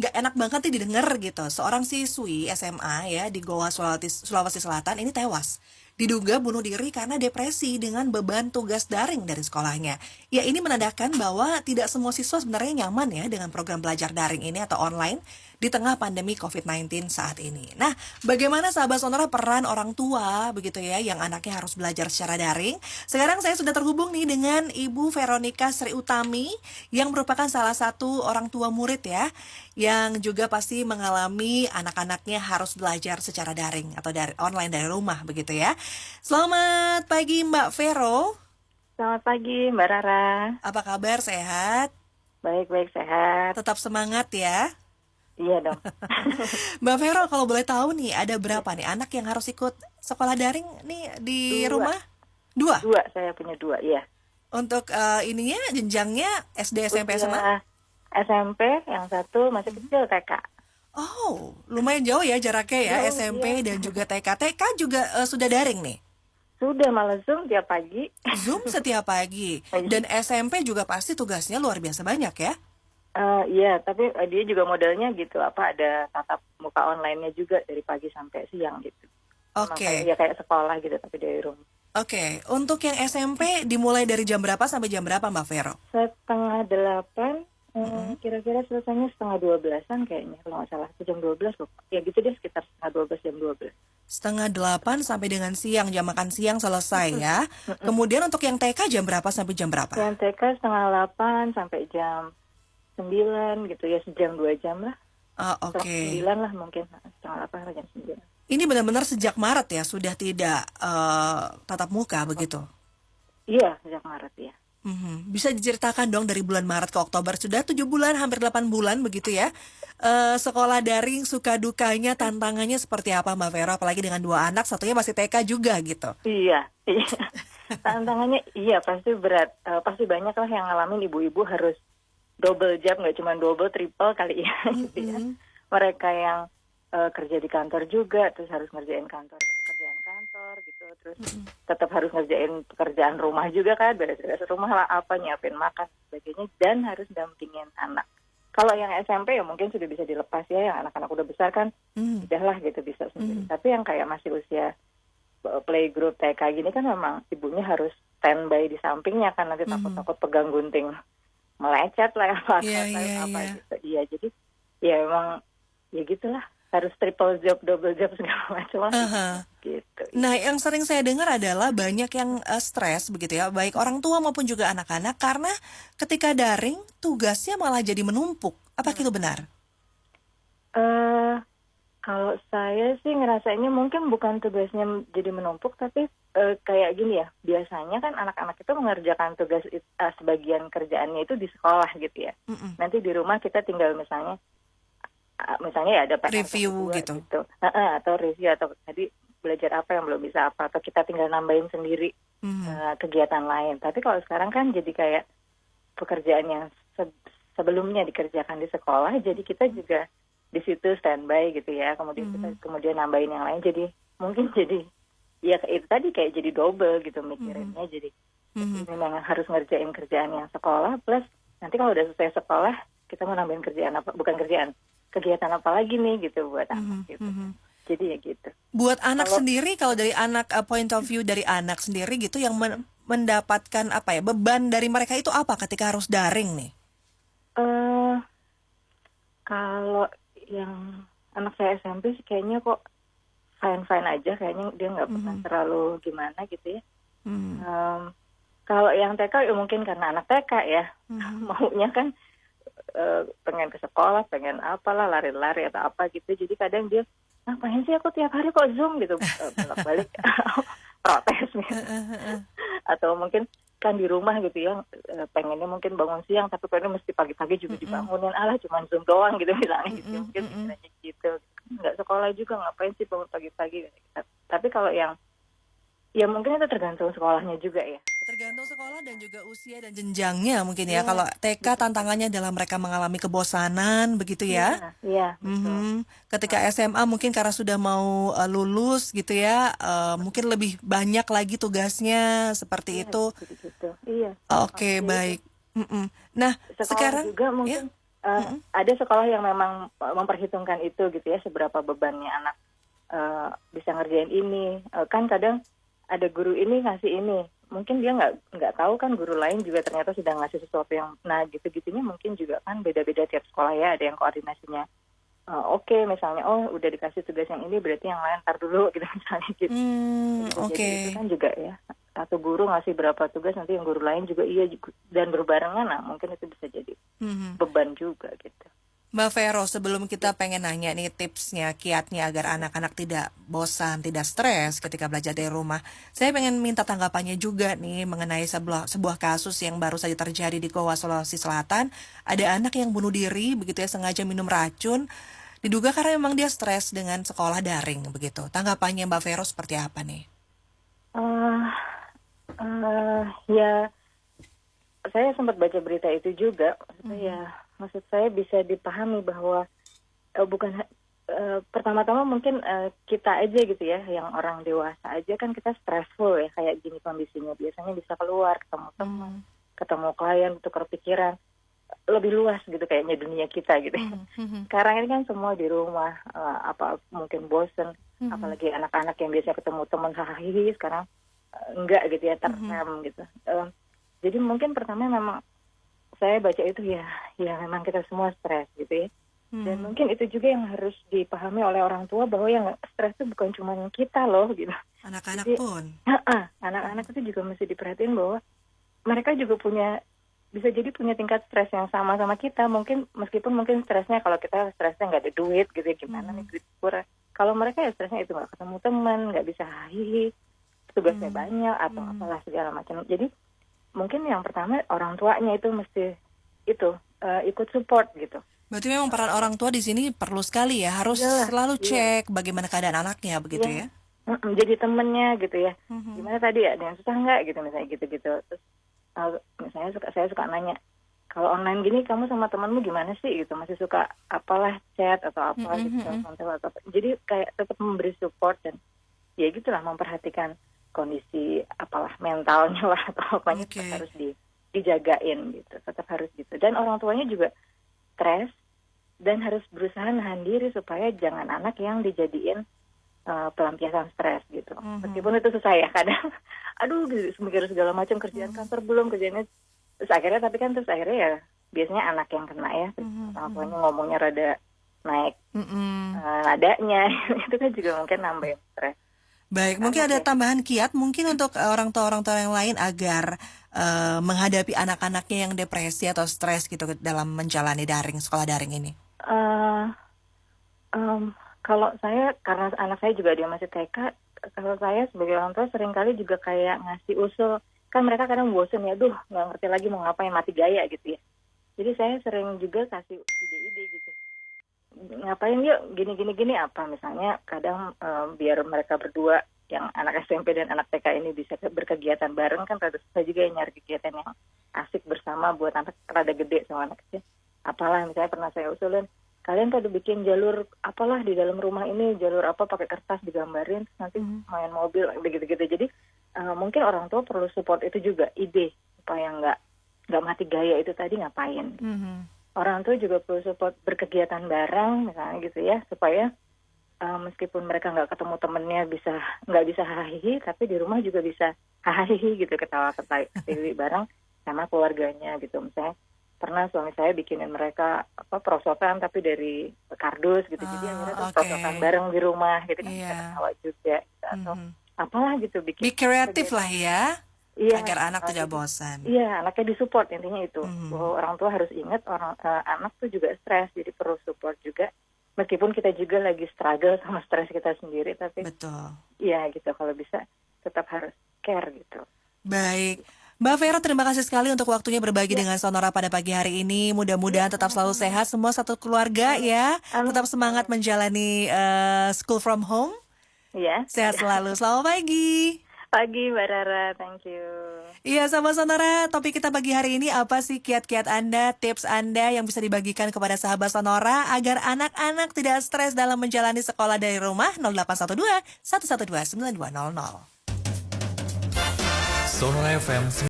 nggak enak banget nih didengar gitu. Seorang siswi SMA ya di Goa, Sulawesi Selatan ini tewas. Diduga bunuh diri karena depresi dengan beban tugas daring dari sekolahnya. Ya ini menandakan bahwa tidak semua siswa sebenarnya nyaman ya dengan program belajar daring ini atau online di tengah pandemi COVID-19 saat ini. Nah, bagaimana sahabat Sonora peran orang tua begitu ya yang anaknya harus belajar secara daring? Sekarang saya sudah terhubung nih dengan Ibu Veronica Sri Utami yang merupakan salah satu orang tua murid ya, yang juga pasti mengalami anak-anaknya harus belajar secara daring atau dari online dari rumah begitu ya. Selamat pagi Mbak Vero, Selamat pagi, Mbak Rara. apa kabar, sehat? Baik-baik sehat. Tetap semangat ya. Iya dong. Mbak Vero, kalau boleh tahu nih, ada berapa nih anak yang harus ikut sekolah daring nih di Dua, rumah? Dua. dua saya punya dua, iya. Untuk ininya jenjangnya SD, SMP, SMA? Usia SMP, yang satu masih kecil TK. Oh, lumayan jauh ya jaraknya ya, Jauh, iya. SMP dan juga TK. TK juga sudah daring nih. Sudah malah Zoom tiap pagi. Zoom setiap pagi. Dan SMP juga pasti tugasnya luar biasa banyak ya. Iya, tapi dia juga modelnya gitu, ada tatap muka online-nya juga dari pagi sampai siang gitu. Memang Oke, kayak sekolah gitu, tapi dari rumah. oke. Untuk yang SMP dimulai dari jam berapa sampai jam berapa Mbak Vero? 7:30, Mm-mm. kira-kira selesainya 11:30-an kayaknya, kalau nggak salah. Itu jam 12 loh. Ya gitu deh, sekitar 11:30, jam 12. 7:30 sampai dengan siang, jam makan siang selesai ya. Kemudian untuk yang TK jam berapa sampai jam berapa? Yang TK 7:30 sampai jam 9 gitu ya, sejam 2 jam lah. Ah, Setengah oke. 9 lah mungkin, 7:30 sampai jam 9. Ini benar-benar sejak Maret ya sudah tidak tatap muka begitu. Iya, sejak Maret ya. Bisa diceritakan dong dari bulan Maret ke Oktober sudah 7 bulan, hampir 8 bulan begitu ya. Sekolah daring suka dukanya, tantangannya seperti apa Mbak Vero? Apalagi dengan 2 anak, satunya masih TK juga gitu. Iya, iya. Tantangannya iya pasti berat. Pasti banyak lah yang ngalamin ibu-ibu harus double job, nggak cuma double, triple kali ya gitu ya. Mereka yang kerja di kantor juga, terus harus ngerjain kerjaan kantor gitu, terus tetap harus ngerjain pekerjaan rumah juga kan, beres-beres rumah lah, nyiapin makan sebagainya, dan harus dampingin anak. Kalau yang SMP ya mungkin sudah bisa dilepas ya, yang anak-anak udah besar kan, Hmm. udahlah gitu bisa sendiri. Tapi yang kayak masih usia playgroup TK gini kan memang ibunya harus standby di sampingnya kan, nanti takut-takut pegang gunting melecet lah apa Iya, iya, apa iya. gitu. Iya, jadi ya emang ya gitulah, harus triple job, double job segala macam lah Aha. gitu. Nah, yang sering saya dengar adalah banyak yang stres begitu ya, baik orang tua maupun juga anak-anak karena ketika daring tugasnya malah jadi menumpuk. Apa itu benar? eh Kalau saya sih ngerasainnya mungkin bukan tugasnya jadi menumpuk, tapi kayak gini ya, biasanya kan anak-anak itu mengerjakan tugas sebagian kerjaannya itu di sekolah gitu ya. Mm-mm. Nanti di rumah kita tinggal misalnya ya ada PR Review 1, 2 gitu. gitu. Atau review, atau tadi belajar apa yang belum bisa apa, atau kita tinggal nambahin sendiri kegiatan lain. Tapi kalau sekarang kan jadi kayak pekerjaan yang sebelumnya dikerjakan di sekolah, jadi kita juga di situ standby gitu ya, kemudian kita kemudian nambahin yang lain, jadi mungkin jadi ya itu tadi kayak jadi double gitu mikirinnya. Jadi memang harus ngerjain kerjaan yang sekolah, plus nanti kalau udah selesai sekolah kita mau nambahin kerjaan apa, bukan kerjaan, kegiatan apa lagi nih gitu buat anak gitu. Jadi ya gitu. Buat anak Kalau sendiri, kalau dari anak point of view dari anak sendiri gitu yang mendapatkan apa ya, beban dari mereka itu apa ketika harus daring nih? eh kalau yang anak saya SMP sih kayaknya kok fine-fine aja, kayaknya dia nggak pernah terlalu gimana gitu ya. Kalau yang TK ya mungkin karena anak TK ya, maunya kan pengen ke sekolah, pengen apalah, lari-lari atau apa gitu. Jadi kadang dia, ngapain sih aku tiap hari kok Zoom gitu, bolak-balik protes gitu. Atau mungkin kan di rumah gitu ya, pengennya mungkin bangun siang, tapi pengennya mesti pagi-pagi juga dibangunin, cuma Zoom doang gitu misalnya gitu. Mungkin pikirannya gitu. Nggak sekolah juga, ngapain sih bangun pagi-pagi. Tapi kalau yang, ya mungkin itu tergantung sekolahnya juga ya. Tergantung sekolah dan juga usia dan jenjangnya mungkin ya. Iya, Kalau TK tantangannya adalah mereka mengalami kebosanan begitu ya. iya, betul. Ketika SMA mungkin karena sudah mau lulus gitu ya, mungkin lebih banyak lagi tugasnya seperti Iya, itu. gitu-gitu. Iya. Oke, Jadi itu baik. Mm-mm. Nah, sekolah sekarang juga ya. mungkin Ada sekolah yang memang memperhitungkan itu gitu ya, seberapa bebannya anak bisa ngerjain ini. Kan kadang ada guru ini ngasih ini, mungkin dia nggak tahu kan guru lain juga ternyata sedang ngasih sesuatu yang, nah gitu-gitunya mungkin juga kan beda-beda tiap sekolah ya, ada yang koordinasinya oke, misalnya udah dikasih tugas yang ini berarti yang lain ntar dulu gitu misalnya gitu. Bisa Oke. jadi itu kan juga ya, satu guru ngasih berapa tugas, nanti yang guru lain juga iya dan berbarengan, nah mungkin itu bisa jadi beban juga gitu. Mbak Vero, sebelum kita pengen nanya nih tipsnya, kiatnya agar anak-anak tidak bosan, tidak stres ketika belajar dari rumah, saya pengen minta tanggapannya juga nih mengenai sebuah kasus yang baru saja terjadi di Goa, Sulawesi Selatan. Ada anak yang bunuh diri, begitu ya, sengaja minum racun, diduga karena memang dia stres dengan sekolah daring, begitu. Tanggapannya Mbak Vero seperti apa nih? Ya, saya sempat baca berita itu juga. Maksud saya bisa dipahami bahwa bukan pertama-tama mungkin kita aja gitu ya, yang orang dewasa aja kan kita stressful ya, kayak gini kondisinya. Biasanya bisa keluar, ketemu teman, ketemu klien, tukar pikiran, lebih luas gitu kayaknya dunia kita gitu. Sekarang ini kan semua di rumah, apa mungkin bosen, apalagi anak-anak yang biasanya ketemu teman hahaha, sekarang enggak gitu ya, terrem gitu. Jadi mungkin pertama memang saya baca itu ya memang kita semua stres gitu ya. Dan mungkin itu juga yang harus dipahami oleh orang tua, bahwa yang stres itu bukan cuma kita loh gitu. Anak-anak pun. Anak-anak itu juga mesti diperhatiin bahwa mereka juga bisa jadi punya tingkat stres yang sama kita. Meskipun stresnya, kalau kita stresnya nggak ada duit gitu ya, gimana nih duit kurang. Kalau mereka ya stresnya itu nggak ketemu teman, nggak bisa hahihi, tugasnya banyak atau apalah segala macam. Jadi mungkin yang pertama orang tuanya itu mesti ikut support gitu. Berarti memang peran orang tua di sini perlu sekali ya, harus selalu cek bagaimana keadaan anaknya, begitu ya? Jadi temennya gitu ya. Gimana tadi ya, ada yang susah nggak gitu misalnya gitu-gitu. Terus misalnya saya suka nanya, kalau online gini kamu sama temanmu gimana sih gitu, masih suka apalah chat atau apa gitu, atau apa. Jadi kayak tetap memberi support dan ya gitulah, memperhatikan kondisi apalah mentalnya lah atau apanya, tetap harus dijagain gitu, tetap harus gitu. Dan orang tuanya juga stres dan harus berusaha nahan diri supaya jangan anak yang dijadiin pelampiasan stres gitu. Meskipun itu susah ya kadang, aduh mikir segala macam, kerjaan kantor belum, kerjaannya terus akhirnya ya biasanya anak yang kena ya, orang tuanya ngomongnya rada naik nadanya itu kan juga mungkin nambahin stres. Baik, mungkin ada tambahan kiat mungkin untuk orang tua yang lain agar menghadapi anak-anaknya yang depresi atau stres gitu dalam menjalani sekolah daring ini. Kalau saya, karena anak saya juga dia masih TK, kalau saya sebagai orang tua seringkali juga kayak ngasih usul, kan mereka kadang bosen ya, nggak ngerti lagi mau ngapain, mati gaya gitu ya. Jadi saya sering juga kasih ide-ide gitu. Ngapain yuk gini apa, misalnya kadang biar mereka berdua yang anak SMP dan anak TK ini bisa berkegiatan bareng, kan rada susah juga ya nyari kegiatan yang asik bersama buat anak rada gede sama anak kecil. Apalah misalnya pernah saya usulin, kalian pada bikin jalur apalah di dalam rumah ini, jalur apa pakai kertas digambarin, nanti main mobil begitu-gitu. Jadi mungkin orang tua perlu support itu juga, ide supaya nggak mati gaya itu tadi ngapain. Orang tua juga perlu support berkegiatan bareng misalnya gitu ya, supaya meskipun mereka nggak ketemu temennya nggak bisa hahihi, tapi di rumah juga bisa hahihi gitu, ketawa-ketawa bareng sama keluarganya gitu. Misalnya pernah suami saya bikinin mereka perosotan tapi dari kardus gitu, jadi akhirnya perosotan bareng di rumah gitu kan, bisa ketawa juga gitu. Atau apalah gitu, bikin be kreatif lah ya. Iya, agar anak tidak bosan. Iya, anaknya disupport, intinya itu. Bahwa orang tua harus ingat anak tuh juga stres, jadi perlu support juga. Meskipun kita juga lagi struggle sama stres kita sendiri, tapi betul. Iya gitu, kalau bisa tetap harus care gitu. Baik. Mbak Vero, terima kasih sekali untuk waktunya berbagi dengan Sonora pada pagi hari ini. Mudah-mudahan tetap selalu sehat, semua satu keluarga ya. Tetap semangat menjalani school from home. Iya. Sehat selalu. Selamat pagi. Pagi Mbak Rara, thank you. Iya, sahabat Sonora, topik kita pagi hari ini apa sih kiat-kiat Anda, tips Anda yang bisa dibagikan kepada sahabat Sonora agar anak-anak tidak stres dalam menjalani sekolah dari rumah? 0812 112 9200. Sonora FM